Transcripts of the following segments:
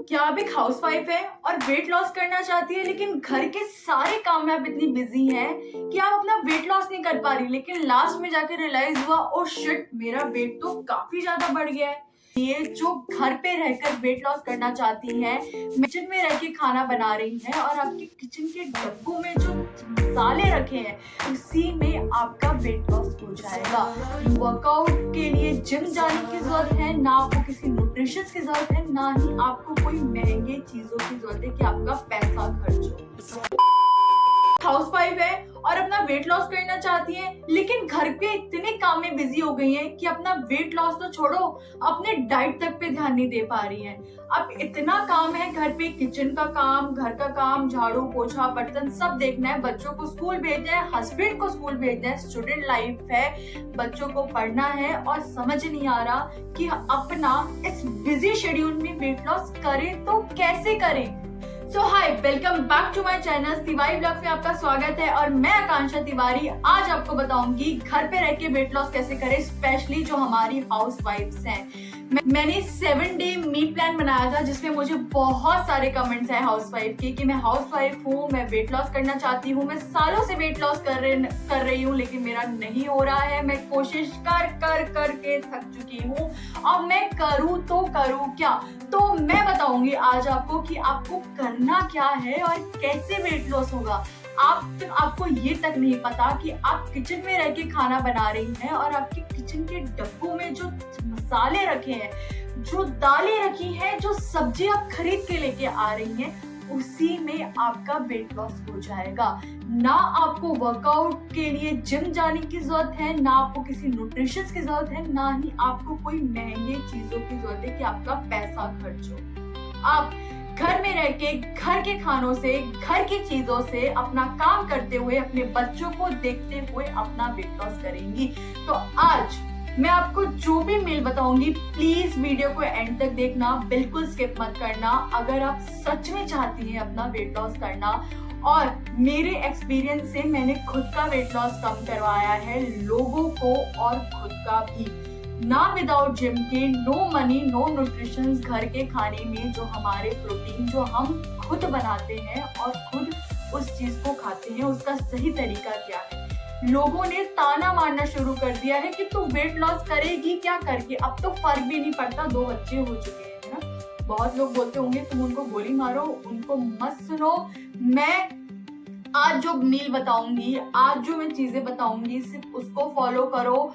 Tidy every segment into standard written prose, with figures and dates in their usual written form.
क्या आप एक हाउसवाइफ है और वेट लॉस करना चाहती है, लेकिन घर के सारे काम में आप इतनी बिजी हैं कि आप अपना वेट लॉस नहीं कर पा रही, लेकिन लास्ट में जाकर रियलाइज हुआ ओ शिट, मेरा वेट तो काफी ज्यादा बढ़ गया है। ये जो घर पे रहकर वेट लॉस करना चाहती हैं, किचन में रह के खाना बना रही हैं और आपके किचन के डब्बों में जो मसाले रखे हैं उसी में आपका वेट लॉस हो जाएगा। वर्कआउट के लिए जिम जाने की जरूरत है ना, आपको किसी न्यूट्रिशन की जरूरत है, ना ही आपको कोई महंगे चीजों की जरूरत है कि आपका पैसा खर्च हो। हाउसवाइफ है और अपना वेट लॉस करना चाहती है, लेकिन घर पे इतने काम में बिजी हो गई हैं कि अपना वेट लॉस तो छोड़ो, अपने डाइट तक पे ध्यान नहीं दे पा रही हैं। अब इतना काम है घर पे, किचन का काम, घर का काम, झाड़ू पोछा बर्तन सब देखना है, बच्चों को स्कूल भेजना है, हस्बैंड को स्कूल भेजना है, स्टूडेंट लाइफ है, बच्चों को पढ़ना है और समझ नहीं आ रहा कि अपना इस बिजी शेड्यूल में वेट लॉस करें तो कैसे करें। So hi, welcome back to my channel Tiwari blog में आपका स्वागत है और मैं आकांक्षा तिवारी आज आपको बताऊंगी घर पे रह के वेट लॉस कैसे करें, स्पेशली जो हमारी हाउस वाइफ्स हैं। मैंने 7 डे मील प्लान बनाया था जिसमें मुझे बहुत सारे कमेंट्स आए हाउस वाइफ के कि मैं हाउस वाइफ हूँ, मैं वेट लॉस करना चाहती हूँ, मैं सालों से वेट लॉस कर रही हूँ लेकिन मेरा नहीं हो रहा है, मैं कोशिश कर के थक चुकी हूँ, अब मैं करूँ तो करूँ क्या। तो मैं बताऊंगी आज आपको कि आपको करना क्या है और कैसे वेट लॉस होगा। आपको ये तक नहीं पता कि आप किचन में रह के खाना बना रही हैं और आपके किचन के डब्बों में जो मसाले रखे हैं, जो दालें रखी हैं, जो सब्जी आप खरीद के लेके आ रही हैं, उसी में आपका वेट लॉस हो जाएगा। ना आपको वर्कआउट के लिए जिम जाने की जरूरत है, ना आपको किसी न्यूट्रिशन की जरूरत है, ना ही आपको कोई महंगे चीजों की जरूरत है कि आपका पैसा खर्च हो। आप घर में रह के घर के खानों से, घर की चीजों से, अपना काम करते हुए, अपने बच्चों को देखते हुए अपना वेट लॉस करेंगी। तो आज मैं आपको जो भी मील बताऊंगी प्लीज वीडियो को एंड तक देखना, बिल्कुल स्किप मत करना। अगर आप सच में चाहती हैं अपना वेट लॉस करना, और मेरे एक्सपीरियंस से मैंने खुद का वेट लॉस कम करवाया है लोगों को और खुद का भी, ना विदाउट जिम के, नो मनी नो न्यूट्रिशन, घर के खाने में जो हमारे प्रोटीन जो हम खुद बनाते हैं और खुद उस चीज को खाते हैं, उसका सही तरीका क्या है। लोगों ने ताना मारना शुरू कर दिया है कि तू वेट लॉस करेगी क्या करके, अब तो फर्क भी नहीं पड़ता, 2 बच्चे हो चुके हैं ना। बहुत लोग बोलते होंगे तुम उनको गोली मारो, उनको मत सुनो। मैं आज जो मील बताऊंगी, आज जो मैं चीजें बताऊंगी, सिर्फ उसको फॉलो करो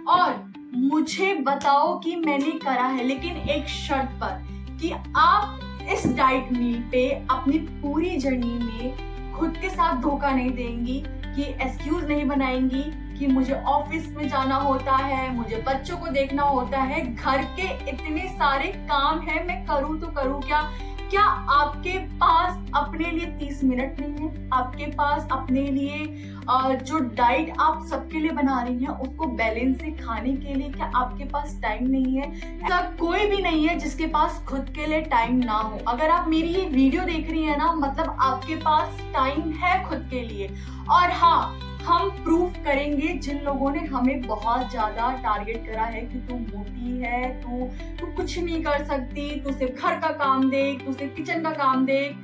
और मुझे बताओ कि मैंने करा है, लेकिन एक शर्त पर कि आप इस डाइट मील पे अपनी पूरी जर्नी में खुद के साथ धोखा नहीं देंगी, कि एक्सक्यूज नहीं बनाएंगी कि मुझे ऑफिस में जाना होता है, मुझे बच्चों को देखना होता है, घर के इतने सारे काम है, मैं करूँ तो करूँ क्या। क्या आपके पास अपने लिए 30 मिनट नहीं है? आपके पास अपने लिए जो डाइट आप सबके लिए बना रही हैं उसको बैलेंस से खाने के लिए क्या आपके पास टाइम नहीं है? ऐसा कोई भी नहीं है जिसके पास खुद के लिए टाइम ना हो। अगर आप मेरी ये वीडियो देख रही है ना, मतलब आपके पास टाइम है खुद के लिए। और हाँ, हम प्रूफ करेंगे जिन लोगों ने हमें बहुत ज्यादा टारगेट करा है कि तू मोटी है, तू कुछ नहीं कर सकती, तू सिर्फ घर का काम देख, तू सिर्फ किचन का काम देख,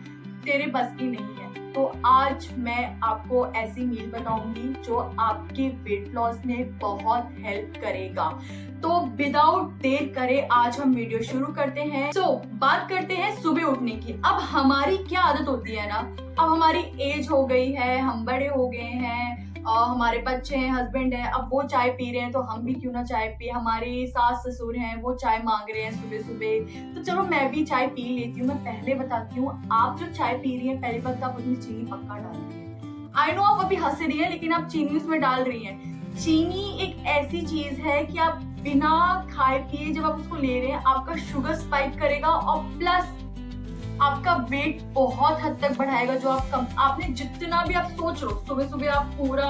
तेरे बस की नहीं है। तो आज मैं आपको ऐसी मील बताऊंगी जो आपके वेट लॉस में बहुत हेल्प करेगा। तो विदाउट देर करे आज हम वीडियो शुरू करते हैं। बात करते हैं सुबह उठने की। अब हमारी क्या आदत होती है ना, अब हमारी एज हो गई है, हम बड़े हो गए हैं, हमारे बच्चे हैं, हस्बैंड है, अब वो चाय पी रहे हैं तो हम भी क्यों ना चाय पिए, हमारे सास ससुर हैं वो चाय मांग रहे हैं सुबह सुबह, तो चलो मैं भी चाय पी लेती हूँ। मैं पहले बताती हूँ, आप जो चाय पी रही हैं, पहली बात आप उसमें चीनी पक्का डाल रही है। आई नो आप अभी हंस रही है, लेकिन आप चीनी उसमें डाल रही हैं। चीनी एक ऐसी चीज है कि आप बिना खाए पिए जब आप उसको ले रहे हैं, आपका शुगर स्पाइक करेगा और प्लस आपका वेट बहुत हद तक बढ़ाएगा। जो आपने जितना भी आप सोच लो, सुबह सुबह आप पूरा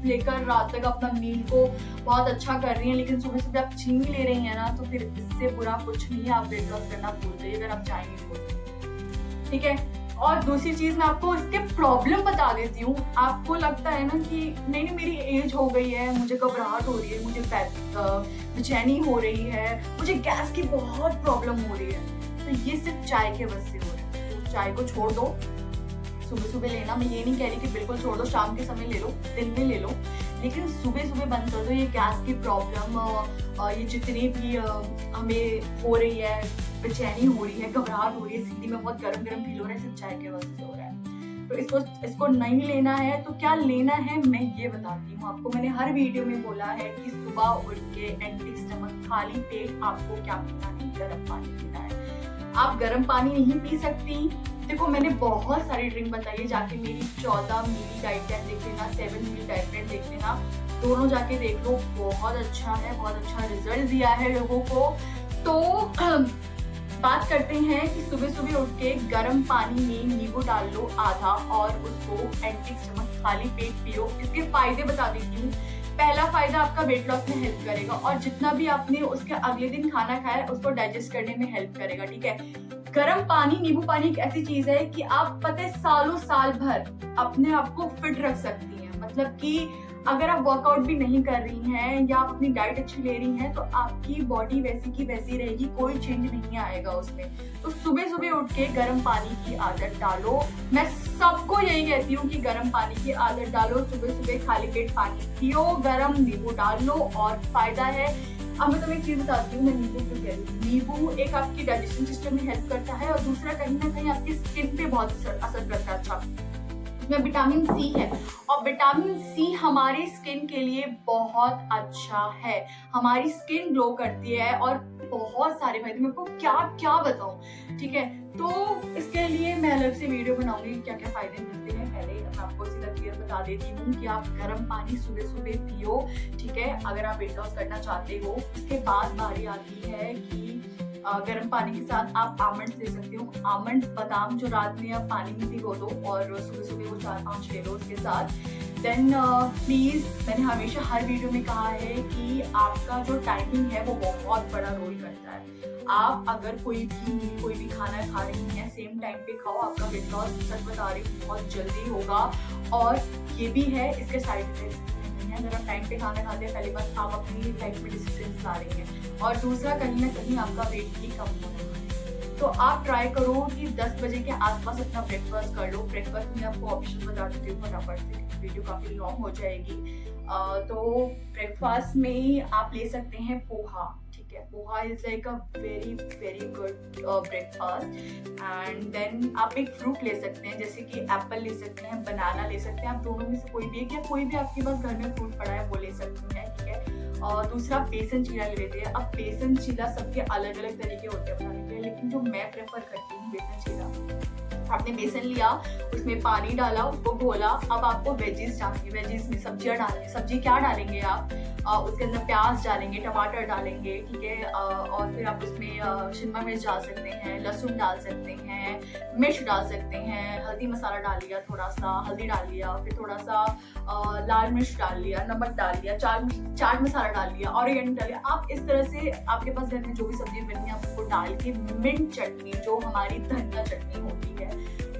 लेकर रात तक अपना मील को बहुत अच्छा कर रही हैं, लेकिन सुबह सुबह आप चीनी ले रही हैं ना, तो फिर इससे बुरा कुछ नहीं है। आप वेट लॉस करना भूल जाइए अगर आप चाहेंगे तो, ठीक है। और दूसरी चीज मैं आपको इसके प्रॉब्लम बता देती हूँ। आपको लगता है ना कि नहीं मेरी एज हो गई है, मुझे घबराहट हो रही है, मुझे बेचैनी हो रही है, मुझे गैस की बहुत प्रॉब्लम हो रही है, तो ये सिर्फ चाय के वजह से हो रहा है। तो चाय को छोड़ दो, सुबह सुबह लेना। मैं ये नहीं कह रही कि बिल्कुल छोड़ दो, शाम के समय ले लो, दिन में ले लो, लेकिन सुबह सुबह बंद कर दो। ये गैस की प्रॉब्लम, ये जितनी भी हमें हो रही है, बेचैनी हो रही है, घबराहट हो रही है, सीधी में बहुत गर्म गर्म फील हो रहा है, सिर्फ चाय के वजह से हो रहा है। तो इसको नहीं लेना है। तो क्या लेना है मैं ये बताती हूँ आपको। मैंने हर वीडियो में बोला है कि सुबह उठ के एम्प्टी स्टमक, खाली पेट आपको क्या पीना है, गर्म पानी पीना है। आप गर्म पानी नहीं पी सकती। देखो, मैंने बहुत सारी ड्रिंक बताई है, जाके मेरी 14 मील डाइट प्लान देख लेना, 7 मील डाइट प्लान देख लेना, दोनों जाके देख लो। बहुत अच्छा है, बहुत अच्छा रिजल्ट दिया है लोगों को। तो बात करते हैं कि सुबह सुबह उठ के गर्म पानी में नींबू डाल लो आधा, और उसको एम्प्टी स्टमक खाली पेट पियो। इसके फायदे बता देती हूँ। पहला फायदा, आपका वेट लॉस में हेल्प करेगा, और जितना भी आपने उसके अगले दिन खाना खाया उसको डाइजेस्ट करने में हेल्प करेगा। ठीक है, गर्म पानी, नींबू पानी एक ऐसी चीज है कि आप पता है सालों साल भर अपने आप को फिट रख सकती हैं। मतलब कि अगर आप वर्कआउट भी नहीं कर रही हैं या आप अपनी डाइट अच्छी ले रही हैं तो आपकी बॉडी वैसी की वैसी रहेगी, कोई चेंज नहीं आएगा उसमें। तो सुबह सुबह उठ के गर्म पानी की आदत डालो। मैं सबको यही कहती हूँ कि गर्म पानी की आदत डालो, सुबह सुबह खाली पेट पानी पियो, गर्म नींबू डाल लो, और फायदा है। अब मैं तुम्हें एक चीज बताती हूँ, मैं नींबू क्यों कह रही हूँ। नींबू एक आपकी डाइजेशन सिस्टम में हेल्प करता है, और दूसरा कहीं ना कहीं आपकी स्किन पे बहुत असर करता है। अच्छा, इसमें विटामिन सी है, और विटामिन सी हमारी स्किन के लिए बहुत अच्छा है, हमारी स्किन ग्लो करती है, और बहुत सारे फायदे। मैं आपको क्या क्या बताऊं। ठीक है, तो इसके लिए मैं अलग से वीडियो बनाऊंगी क्या क्या फायदे मिलते हैं। पहले मैं आपको सीधा क्लियर बता देती हूँ कि आप गर्म पानी सुबह सुबह पियो। ठीक है, अगर आप वेट लॉस करना चाहते हो। उसके बाद बारी आती है कि गर्म पानी के साथ आप आमंड्स ले सकते हो। आमंड्स, बादाम जो रात में आप पानी में भिगो दो और सुबह सुबह वो 4-5 ले लो उसके साथ। देन प्लीज, मैंने हमेशा हर वीडियो में कहा है कि आपका जो टाइमिंग है वो बहुत बड़ा रोल करता है। आप अगर कोई भी खाना खा रही हैं, सेम टाइम पे खाओ, आपका वेट लॉस, सच बता रही हूँ, बहुत जल्दी होगा। और ये भी है, इसके साइड इफेक्ट्स नहीं है। अगर आप टाइम पे खाना खाते हैं, पहली बात आप अपनी लाइफ में डिसिप्लिन ला रही हैं, और दूसरा कहीं ना कहीं आपका वेट भी कम हो रहा है। तो आप ट्राई करो कि 10 बजे के आसपास अपना ब्रेकफास्ट कर लो। ब्रेकफास्ट में आपको ऑप्शन बता देती हूँ फटाफट से, वीडियो काफी लॉन्ग हो जाएगी। तो ब्रेकफास्ट में आप ले सकते हैं पोहा। ठीक है, poha is like a very very good breakfast. And then आप एक फ्रूट ले सकते हैं, जैसे कि एप्पल ले सकते हैं, बनाना ले सकते हैं। आप दोनों में से कोई भी एक, या कोई भी आपके पास घर में फ्रूट पड़ा है वो ले सकते हैं। ठीक है, और दूसरा बेसन चीला ले लेते हैं। अब बेसन चीला सबके अलग अलग तरीके होते हैं बनाने के, लेकिन जो मैं प्रेफर करती हूँ बेसन चीला, आपने बेसन लिया, उसमें पानी डाला, उसको घोला। अब आपको वेजीज डालनी, वेजीज में सब्जियां डालनी। सब्जी क्या डालेंगे आप? उसके अंदर प्याज डालेंगे, टमाटर डालेंगे। ठीक है, और फिर आप उसमें शिमला मिर्च डाल सकते हैं, लहसुन डाल सकते हैं, मिर्च डाल सकते हैं, हल्दी मसाला डाल लिया, थोड़ा सा हल्दी डाल लिया, फिर थोड़ा सा लाल मिर्च डाल लिया, नमक डाल लिया, चाट मसाला डाल लिया, ऑरिगेनो डाल लिया। आप इस तरह से आपके पास घर में जो भी सब्जी बनी है उसको डाल के, मिंट चटनी जो हमारी धनिया चटनी होती है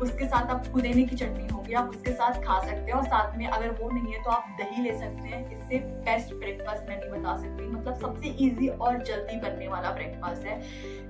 उसके साथ, आप पुदीने की चटनी होगी, आप उसके साथ खा सकते हैं। और साथ में अगर वो नहीं है तो आप दही ले सकते हैं। इससे बेस्ट ब्रेकफास्ट मैं नहीं बता सकती, मतलब सबसे इजी और जल्दी बनने वाला ब्रेकफास्ट है।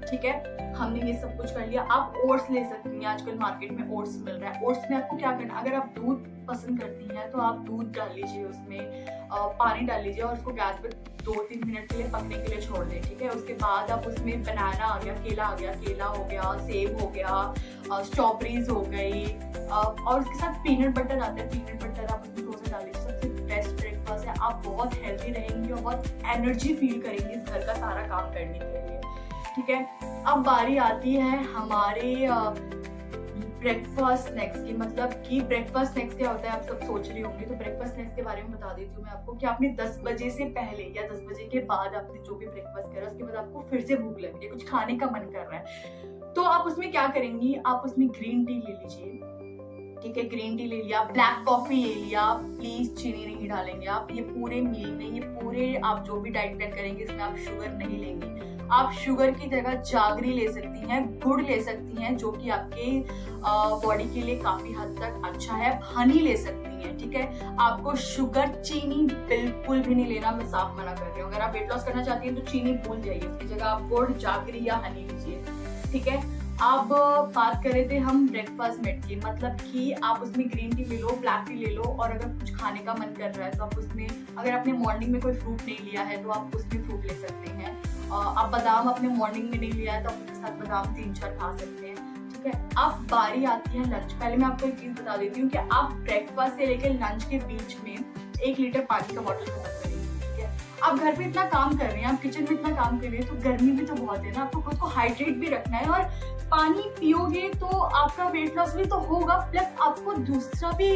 ठीक है, हमने ये सब कुछ कर लिया। आप ओट्स ले सकती हैं, आजकल मार्केट में ओट्स मिल रहा है। ओट्स में आपको क्या करना, अगर आप दूध पसंद करती हैं तो आप दूध डाल लीजिए, उसमें पानी डाल लीजिए, और उसको गैस पे 2-3 मिनट के लिए पकने के लिए छोड़ दें। ठीक है, उसके बाद आप उसमें बनाना आ गया, केला आ गया, केला हो गया, सेब हो गया, स्ट्रॉबेरीज हो गई, और उसके साथ पीनट बटर आता है, पीनट बटर आप उसमें थोड़ा सा डाल लीजिए। सबसे बेस्ट ब्रेकफास्ट है। आप बहुत हेल्दी रहेंगी और बहुत एनर्जी फील करेंगी इस घर का सारा काम करने के लिए। ठीक है, अब बारी आती है हमारे ब्रेकफास्ट स्नैक्स की। मतलब कि ब्रेकफास्ट स्नैक्स क्या होता है आप सब सोच रही होंगी, तो ब्रेकफास्ट स्नैक्स के बारे में बता देती हूँ मैं आपको कि आपने 10 बजे से पहले या 10 बजे के बाद आपने जो भी ब्रेकफास्ट करा, उसके बाद आपको फिर से भूख लग रही है, कुछ खाने का मन कर रहा है, तो आप उसमें क्या करेंगी, आप उसमें ग्रीन टी ले लीजिए। ठीक है, ग्रीन टी ले लिया, ब्लैक कॉफी ले लिया, प्लीज चीनी नहीं डालेंगे आप। ये पूरे मील में, ये पूरे आप जो भी डाइट प्लान करेंगे इसमें आप शुगर नहीं लेंगे। आप शुगर की जगह जागरी ले सकती हैं, गुड़ ले सकती हैं, जो कि आपके बॉडी के लिए काफी हद तक अच्छा है। हनी ले सकती हैं। ठीक है, आपको शुगर, चीनी बिल्कुल भी नहीं लेना, मैं साफ मना कर रही हूँ। अगर आप वेट लॉस करना चाहती हैं तो चीनी भूल जाइए, उसकी जगह आप गुड़, जागरी या हनी लीजिए। ठीक है। अब बात कर रहे थे हम ब्रेकफास्ट मेट की, मतलब कि आप उसमें ग्रीन टी ले लो, ब्लैक टी ले लो, और अगर कुछ खाने का मन कर रहा है तो आप उसमें, अगर आपने मॉर्निंग में कोई फ्रूट नहीं लिया है तो आप उसमें फ्रूट ले सकते हैं। आप बादाम अपने मॉर्निंग में नहीं लिया है तो आप उसके साथ बादाम 3-4 खा सकते हैं, ठीक है। अब बारी आती है लंच। पहले मैं आपको एक चीज बता देती हूँ कि आप ब्रेकफास्ट से लेकर लंच के बीच में 1 लीटर पानी का बॉटल खत्म करेंगे, ठीक है। आप घर पे इतना काम कर रहे हैं, आप किचन में इतना काम कर रहे हैं, तो गर्मी भी तो बहुत है ना, आपको खुद को हाइड्रेट भी रखना है, और पानी पियोगे तो आपका वेट लॉस भी तो होगा, प्लस आपको दूसरा भी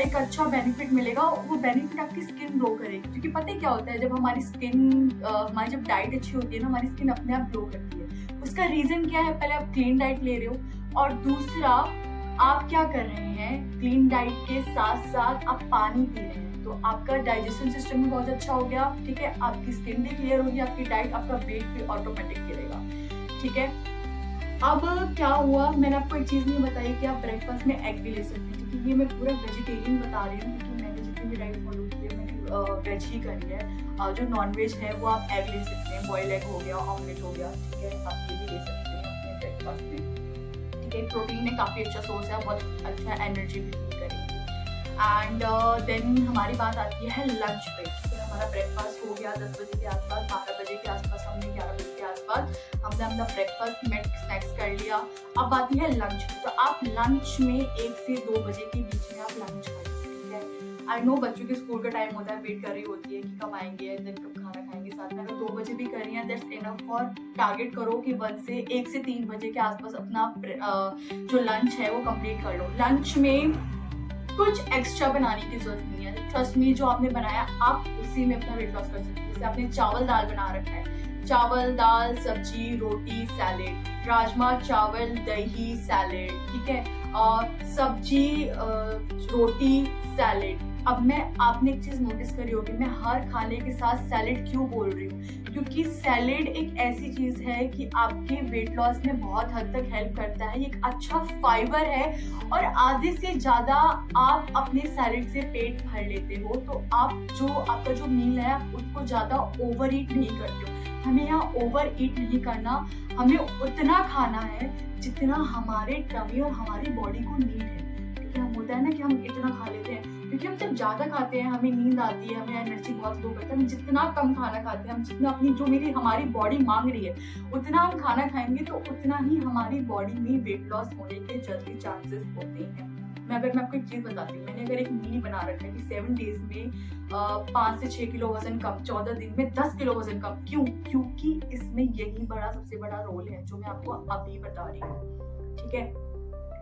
एक अच्छा बेनिफिट मिलेगा। वो बेनिफिट आपकी स्किन ग्लो करेगी, क्योंकि पता है क्या होता है, जब हमारी स्किन हमारी जब डाइट अच्छी होती है ना, हमारी स्किन अपने आप ग्लो करती है। उसका रीजन क्या है? पहले आप क्लीन डाइट ले रहे हो, और दूसरा आप क्या कर रहे हैं, क्लीन डाइट के साथ साथ आप पानी पी रहे हैं, तो आपका डाइजेशन सिस्टम भी बहुत अच्छा हो गया, ठीक है। आपकी स्किन भी क्लियर होगी, आपकी डाइट, आपका वेट भी ऑटोमेटिक गिरेगा, ठीक है। अब क्या हुआ, मैंने आपको एक चीज नहीं बताई कि आप ब्रेकफास्ट में एग भी ले सकते हैं, क्योंकि ये मैं पूरा वेजिटेरियन बता रही हूँ, क्योंकि मैंने जितनी भी डाइट फॉलो की है मैंने वेज ही करी है। जो नॉन वेज है वो आप एग ले सकते हैं, बॉयल एग हो गया, ऑमलेट हो गया, ठीक है, आप ये भी ले सकते हैं अपने ब्रेकफास्ट में, ठीक है। प्रोटीन में काफी अच्छा सोर्स है, बहुत अच्छा एनर्जी भी फील करेगी। एंड देन हमारी बात आती है लंच पे, ठीक है। हमारा ब्रेकफास्ट हो गया 10 बजे के आसपास, 12 बजे के आसपास, हमने 11 बजे के आसपास हमने अपना ब्रेकफास्ट में स्नैक्स कर लिया। अब आती है लंच, तो आप लंच में 1 से 2 बजे के बीच में आप लंच करें, ठीक है। आई नो बच्चों के स्कूल का टाइम होता है, वेट कर रही होती है कि कब आएंगे, देन कब खाना खाएंगे साथ में। अगर 2 बजे भी कर रही हैं, दैट्स इनफ फॉर, टारगेट करो कि 1 से 3 बजे के आसपास अपना जो लंच है वो कंप्लीट कर लो। लंच में कुछ एक्स्ट्रा बनाने की जरूरत नहीं है, ट्रस्ट मी, जो आपने बनाया आप उसी में अपना वेट लॉस कर सकते हैं। जैसे आपने चावल दाल बना रखा है, चावल दाल सब्जी रोटी सैलेड, राजमा चावल दही सैलेड, ठीक है, और सब्जी रोटी सैलेड। अब मैं, आपने एक चीज नोटिस करी होगी, मैं हर खाने के साथ सैलेड क्यों बोल रही हूँ, क्योंकि सैलेड एक ऐसी चीज है कि आपके वेट लॉस में बहुत हद तक हेल्प करता है। एक अच्छा फाइबर है, और आधे से ज्यादा आप अपने सैलेड से पेट भर लेते हो, तो आप जो आपका जो मील है आप उसको ज्यादा ओवर ईट नहीं करते हो। हमें यहाँ ओवर ईट नहीं करना, हमें उतना खाना है जितना हमारे टमी और हमारी बॉडी को नीड है, ठीक है। हम होता है ना कि हम इतना खा लेते हैं, क्योंकि हम जब ज्यादा खाते हैं हमें नींद आती है, हमें एनर्जी बहुत लो करता है। हम जितना कम खाना खाते हैं, हम जितना अपनी जो हमारी बॉडी मांग रही है उतना हम खाना खाएंगे, तो उतना ही हमारी बॉडी में वेट लॉस होने के जल्दी चांसेस होते हैं। मैं आपको एक चीज बताती हूँ, मैंने अगर एक मील बना रखा है कि 7 डेज में 5 से 6 किलो वजन कम, 14 दिन में 10 किलो वजन कम, क्यों? क्योंकि इसमें यही सबसे बड़ा रोल है जो मैं आपको अभी बता रही हूँ, ठीक है।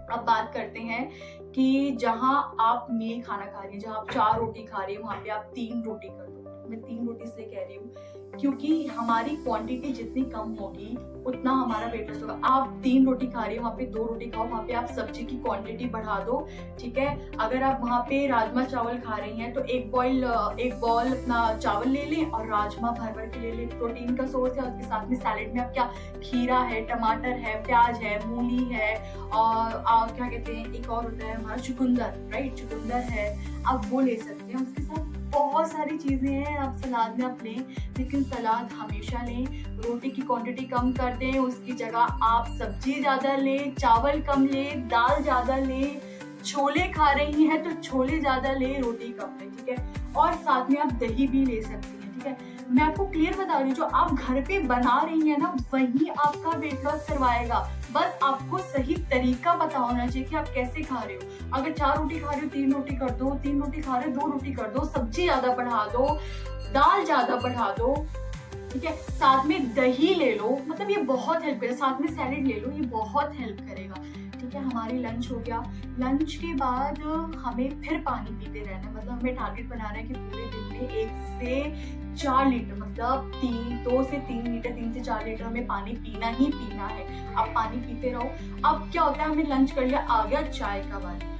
अब बात करते हैं कि जहां आप मील खाना खा रही हैं, जहां आप 4 रोटी खा रही हैं, वहां पे आप 3 रोटी कर दो। मैं 3 रोटी इसलिए कह रही हूँ क्योंकि हमारी क्वांटिटी जितनी कम होगी उतना हमारा वेट लॉस होगा। आप 3 रोटी खा रही हो, वहाँ पे 2 रोटी खाओ, वहाँ पे आप सब्जी की क्वांटिटी बढ़ा दो, ठीक है। अगर आप वहाँ पे राजमा चावल खा रही हैं तो एक बॉल अपना चावल ले लें और राजमा भर के ले लें, प्रोटीन का सोर्स है। उसके साथ में सैलेड में आप क्या, खीरा है, टमाटर है, प्याज है, मूली है, और क्या कहते हैं, एक और होता है हमारा चुकंदर, राइट, चुकंदर है, आप वो ले सकते हैं। उसके साथ बहुत सारी चीजें हैं, आप सलाद में आप लें, लेकिन सलाद हमेशा लें, रोटी की क्वांटिटी कम कर दें, उसकी जगह आप सब्जी ज्यादा लें, चावल कम लें, दाल ज्यादा लें, छोले खा रही हैं तो छोले ज्यादा लें, रोटी कम लें, ठीक है। और साथ में आप दही भी ले सकती हैं, ठीक है। मैं आपको क्लियर बता रही हूँ, जो आप घर पे बना रही हैं ना वही आपका वेट लॉस करवाएगा। बस आपको सही तरीका पता होना चाहिए कि आप कैसे खा रहे हो। अगर 4 रोटी खा रहे हो 3 रोटी कर दो, 3 रोटी खा रहे हो 2 रोटी कर दो, सब्जी ज्यादा बढ़ा दो, दाल ज्यादा बढ़ा दो, ठीक है। साथ में दही ले लो, मतलब ये बहुत हेल्प करेगा। साथ में सैलेड ले लो, ये बहुत हेल्प करेगा, ठीक है। हमारी लंच हो गया, लंच के बाद हमें फिर पानी पीते रहना, मतलब हमें टारगेट बनाना है कि पूरे दिन में 1 से 4 लीटर, मतलब 2 से 3 लीटर, 3 से 4 लीटर हमें पानी पीना ही पीना है। आप पानी पीते रहो। अब क्या होता है, हमने लंच कर लिया, आ गया चाय का बारी,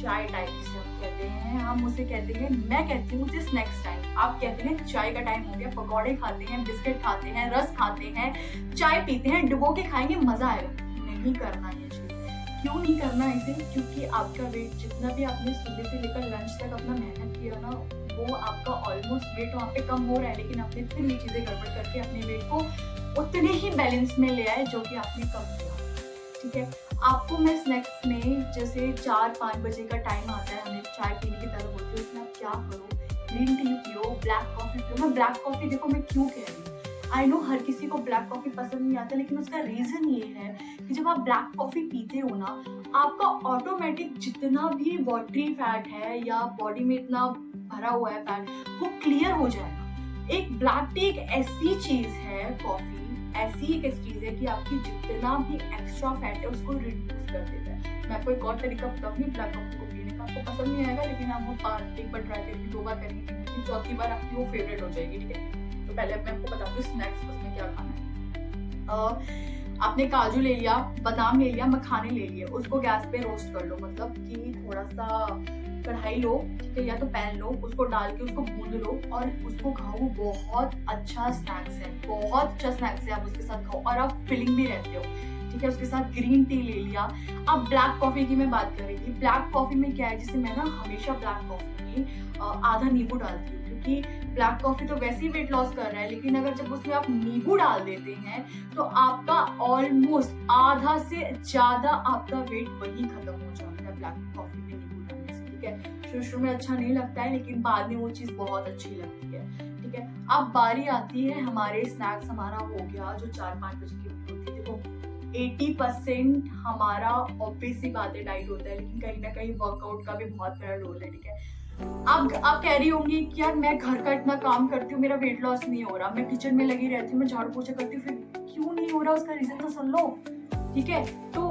चाय टाइम जिसे हम कहते हैं, हम उसे कहते हैं, मैं कहती हूँ उसे स्नैक्स टाइम, आप कहते हैं चाय का टाइम हो गया। पकौड़े खाते हैं, बिस्किट खाते हैं, रस खाते हैं, चाय पीते हैं, डुबो के खाएंगे, मजा आएगा। नहीं करना ये चीज। क्यों नहीं करना इसे? क्योंकि आपका वेट, जितना भी आपने सुबह से लेकर लंच तक अपना मेहनत किया ना, वो आपका ऑलमोस्ट वेट वहाँ पे कम हो रहा है, लेकिन आपने फिर ये चीजें गड़बड़ करके अपने वेट को उतने ही बैलेंस में ले आए जो कि आपने कम किया। ठीक है, आपको मैं स्नैक्स में जैसे 4-5 बजे का टाइम आता है, हमें चाय पीने की तरह होती है, उसमें आप क्या करो, ग्रीन टी पियो, ब्लैक कॉफी पियो। मैं ब्लैक कॉफी देखो मैं क्यों कह रही हूँ, आई नो हर किसी को ब्लैक कॉफी पसंद नहीं आता, लेकिन उसका रीजन ये है कि जब आप ब्लैक कॉफी पीते हो ना, आपका ऑटोमेटिक जितना भी वॉटरी फैट है या बॉडी में इतना भरा हुआ है फैट, वो क्लियर हो जाएगा। एक ब्लैक टी एक ऐसी चीज है, कॉफी ऐसी एक चीज है कि आपकी जितना भी एक्स्ट्रा फैट है उसको रिड्यूस कर देता है। मैं आपको एक और तरीका बताऊंगी ब्लैक कॉफी को पीने का, आपको पसंद नहीं आएगा, लेकिन आप वो एक बार ट्राई करेंगे, 2 बार करेंगे, चौथी बार आपकी वो फेवरेट हो जाएगी। ठीक है, तो पहले मैं आपको बताऊंगी स्नैक्स उसमें क्या खाना है। आपने काजू ले लिया, बादाम ले लिया, मखाने ले लिए, उसको गैस पे रोस्ट कर लो, मतलब कि थोड़ा सा कढ़ाई लो, ठीक है, या तो पैन लो, उसको डाल के उसको भून लो और उसको खाओ। बहुत अच्छा स्नैक्स है, बहुत अच्छा स्नैक्स है, आप उसके साथ खाओ और आप फिलिंग भी रहते हो। ठीक है, उसके साथ ग्रीन टी ले लिया। अब ब्लैक कॉफी की मैं बात कर रही थी, ब्लैक कॉफी में क्या है, जैसे मैं ना हमेशा ब्लैक कॉफी में आधा नींबू डालती हूँ, क्योंकि ब्लैक कॉफी तो वैसे ही वेट लॉस कर रहा है, लेकिन अगर जब उसमें आप नींबू डाल देते हैं तो आपका ऑलमोस्ट आधा से ज्यादा आपका वेट वही खत्म हो जाता है ब्लैक कॉफी में नींबू डालने से। ठीक है, शुरू में अच्छा नहीं लगता है, लेकिन बाद में वो चीज बहुत अच्छी लगती है। ठीक है, अब बारी आती है हमारे स्नैक्स, हमारा हो गया जो 4-5 बजे की होती है। देखो 80% हमारा ऑब्वियसली बातें डाइट होता है, लेकिन कहीं ना कहीं वर्कआउट का भी बहुत बड़ा रोल है। ठीक है, अब आप कह रही होंगी कि यार मैं घर का इतना काम करती हूँ, मेरा वेट लॉस नहीं हो रहा, मैं किचन में लगी रहती हूँ, मैं झाड़ू पोछा करती हूँ, फिर क्यों नहीं हो रहा, उसका रीजन तो सुन लो। ठीक है, तो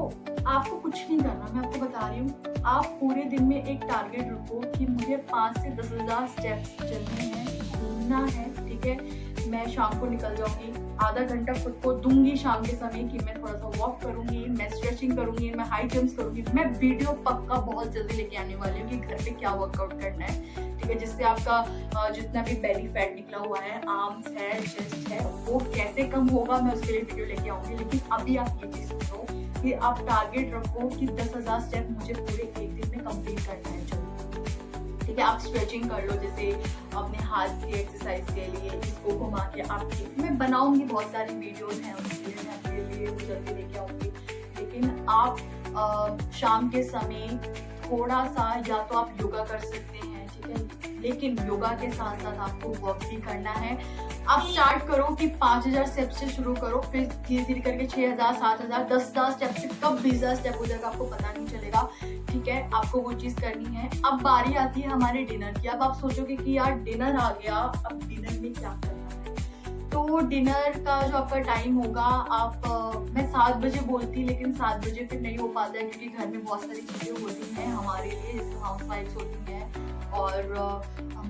आपको कुछ नहीं करना, मैं आपको बता रही हूँ, आप पूरे दिन में एक टारगेट रखो कि मुझे 5 से 10,000 स्टेप्स चलने हैं, घूमना है। ठीक है, मैं शाम को निकल जाऊंगी, आधा घंटा खुद को दूंगी शाम के समय कि मैं थोड़ा सा वॉक करूंगी, मैं स्ट्रेचिंग करूंगी, मैं हाई जंप्स करूंगी। मैं वीडियो पक्का बहुत जल्दी लेके आने वाली हूँ कि घर पे क्या वर्कआउट करना है। ठीक है, जिससे आपका जितना भी बेली फैट निकला हुआ है, आर्म्स है, चेस्ट है, वो कैसे कम होगा, मैं उसके लिए वीडियो लेके आऊंगी। लेकिन अभी आप ये चीज सुनो कि आप टारगेट रखो कि 10,000 स्टेप मुझे पूरे एक दिन में कंप्लीट करना है। चलो ठीक है, आप स्ट्रेचिंग कर लो, जैसे अपने हाथ की एक्सरसाइज के लिए इसको घुमा के आपकी मैं बनाऊंगी, बहुत सारी वीडियोस हैं उसके लिए, मैं आपके लिए वो जल्दी लेके आऊंगी। लेकिन आप शाम के समय थोड़ा सा या तो आप योगा कर सकते हैं। ठीक है, लेकिन योगा के साथ साथ आपको वर्क भी करना है। आप स्टार्ट करो कि 5,000 स्टेप से शुरू करो, फिर धीरे धीरे करके 6,000, 7,000, 10,000 स्टेप से कब 20,000 स्टेप हो जाएगा आपको पता नहीं चलेगा। ठीक है, आपको वो चीज करनी है। अब बारी आती है हमारे डिनर की। अब आप सोचोगे कि यार डिनर आ गया, अब डिनर में क्या करना है। तो डिनर का जो आपका टाइम होगा, मैं 7 बजे बोलती, लेकिन 7 बजे फिर नहीं हो पाता है, क्योंकि घर में बहुत सारी चीजें होती हैं हमारे लिए, जैसे हाउस वाइफ्स होती हैं और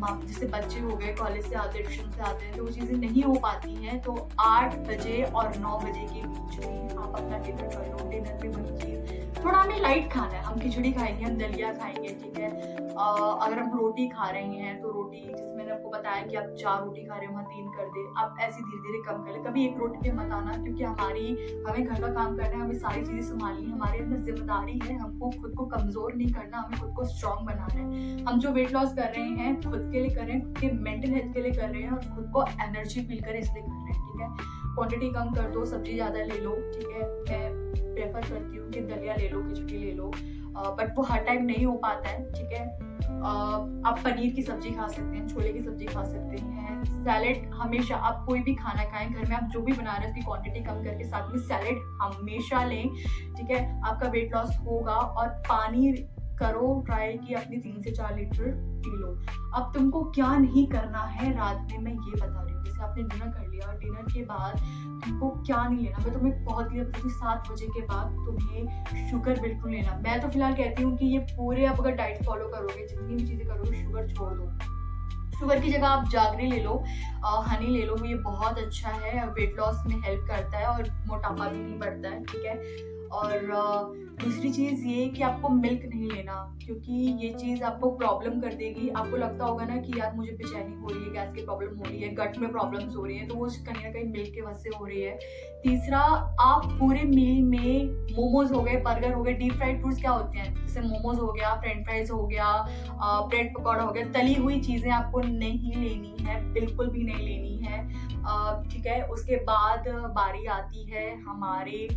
जैसे बच्चे हो गए, कॉलेज से आते हैं, ट्यूशन से आते हैं, तो वो चीजें नहीं हो पाती हैं। तो 8 बजे और 9 बजे के बीच में आप अपना डिनर कर लो। डिनर में वही चीज, थोड़ा हमें लाइट खाना है, हम खिचड़ी खाएंगे, हम दलिया खाएंगे। ठीक है, अगर हम रोटी खा रहे हैं तो रोटी, जिसमें मैंने आपको बताया कि आप 4 रोटी खा रहे हो, वहाँ 3 कर दे, आप ऐसे धीरे धीरे कम कर ले। कभी 1 रोटी पे मत आना, क्योंकि हमें घर का काम करना है, हमें सारी चीजें संभालनी है, हमारे अंदर जिम्मेदारी है, हमको खुद को कमजोर नहीं करना, हमें खुद को स्ट्रॉन्ग बनाना है। हम जो वेट लॉस कर रहे हैं खुद के लिए कर रहे हैं, खुद के मेंटल हेल्थ के लिए कर रहे हैं और खुद को एनर्जी फील करें इसलिए कर रहे हैं। ठीक है, क्वांटिटी कम कर दो, सब्जी ज्यादा ले लो। ठीक है, मैं प्रेफर करती हूँ कि दलिया ले लो, खिचड़ी ले लो, बट वो हर टाइम नहीं हो पाता है। ठीक है, आप पनीर की सब्जी खा सकते हैं, छोले की सब्जी खा सकते हैं, सैलेड हमेशा, आप कोई भी खाना खाएं घर में, आप जो भी बना रहे हैं उसकी क्वांटिटी कम करके साथ में सैलेड हमेशा लें। ठीक है, आपका वेट लॉस होगा। और पानी करो ट्राई कि अपनी 3 से 4 लीटर पी लो। अब तुमको क्या नहीं करना है रात में, मैं ये बता रही हूँ। जैसे आपने डिनर कर लिया और डिनर के बाद तुमको क्या नहीं लेना, मैं तुम्हें बहुत क्लियर बताती हूँ, 7 बजे के बाद तुम्हें शुगर बिल्कुल लेना। मैं तो फिलहाल कहती हूँ कि ये पूरे आप अगर डाइट फॉलो करोगे, जितनी भी चीजें करोगे, शुगर छोड़ दो। शुगर की जगह आप जागरी ले लो, हनी ले लो, ये बहुत अच्छा है, वेट लॉस में हेल्प करता है और मोटापा भी नहीं बढ़ता है। ठीक है, और दूसरी चीज़ ये कि आपको मिल्क नहीं लेना, क्योंकि ये चीज़ आपको प्रॉब्लम कर देगी। आपको लगता होगा ना कि यार मुझे बेचैनी हो रही है, गैस की प्रॉब्लम हो रही है, गट में प्रॉब्लम्स हो रही हैं, तो वो कहीं ना कहीं मिल्क की वजह से हो रही है। तीसरा, आप पूरे मील में मोमोज हो गए, बर्गर हो गए, डीप फ्राइड फूड्स क्या होते हैं, जैसे मोमोज हो गया, फ्रेंच फ्राइज हो गया, ब्रेड पकौड़ा हो गया, तली हुई चीज़ें आपको नहीं लेनी है, बिल्कुल भी नहीं लेनी है। ठीक है। उसके बाद बारी आती है हमारे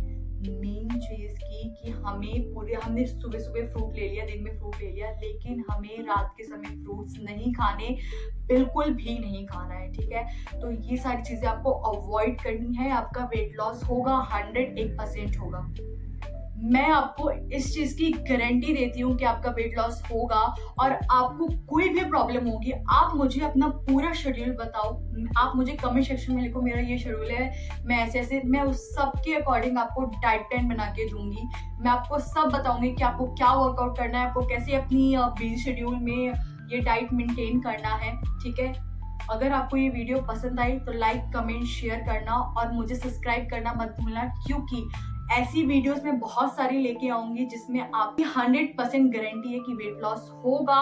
मेन चीज की कि हमने सुबह सुबह फ्रूट ले लिया, दिन में फ्रूट ले लिया, लेकिन हमें रात के समय फ्रूट्स नहीं खाने, बिल्कुल भी नहीं खाना है। ठीक है। तो ये सारी चीजें आपको अवॉइड करनी है, आपका वेट लॉस होगा, 101% होगा। मैं आपको इस चीज की गारंटी देती हूँ कि आपका वेट लॉस होगा। और आपको कोई भी प्रॉब्लम होगी, आप मुझे अपना पूरा शेड्यूल बताओ, आप मुझे कमेंट सेक्शन में लिखो मेरा ये शेड्यूल है, मैं ऐसे ऐसे, मैं उस सब के अकॉर्डिंग आपको डाइट प्लान बना के दूंगी। मैं आपको सब बताऊंगी कि आपको क्या वर्कआउट करना है, आपको कैसे अपनी बिजी शेड्यूल में ये डाइट मेंटेन करना है। ठीक है। अगर आपको ये वीडियो पसंद आई तो लाइक, कमेंट, शेयर करना और मुझे सब्सक्राइब करना मत भूलना, क्योंकि ऐसी वीडियोस मैं बहुत सारी लेके आऊंगी जिसमें आपकी 100% गारंटी है कि वेट लॉस होगा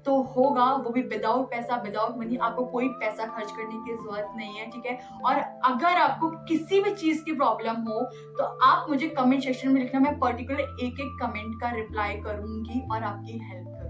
तो होगा, वो भी विदाउट पैसा, विदाउट मनी। आपको कोई पैसा खर्च करने की जरूरत नहीं है। ठीक है। और अगर आपको किसी भी चीज की प्रॉब्लम हो तो आप मुझे कमेंट सेक्शन में लिखना, मैं पर्टिकुलर एक एक कमेंट का रिप्लाई करूंगी और आपकी हेल्प करूंगी।